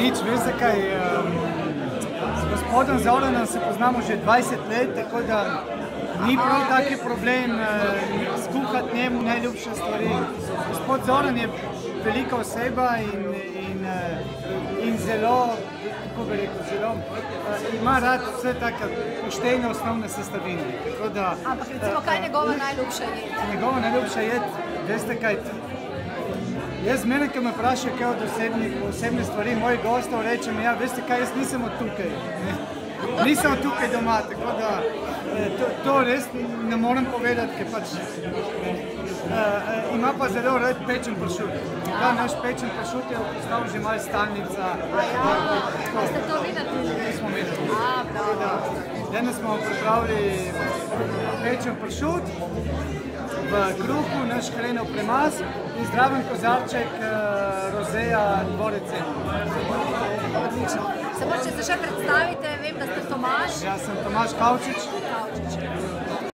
Nič, veste kaj, s gospodom Zoranom se poznamo že 20 let, tako da ni prav taki problem skuhati njemu najljubše stvari. Gospod Zoran je velika oseba in zelo, kako bi rekel, zelo ima rad vse take poštene osnovne sestavine. Ampak recimo, kaj je njegova najljubša jed? Njegova najljubša jed, veste kaj, jaz zmeraj, ko me vprašajo kaj od osebne stvari, mojih gostov rečem, ja, veste kaj, jaz nisem od tukaj. Nisem od tukaj doma, tako da to res ne morem povedati, ker pač ima pa zelo rad pečen pršut. Ta naš pečen pršut je postal že malo stalnica. A ste to videli? To smo videli. Danes smo pripravili pečen pršut v kruhu, naš hrenov premaz in zdraven kozarček rozeja Dvorec Zemun. Odlično. Samo če se še predstavite, vem, da ste Tomaž. Ja, sem Tomaž Kavčič. Kavčič.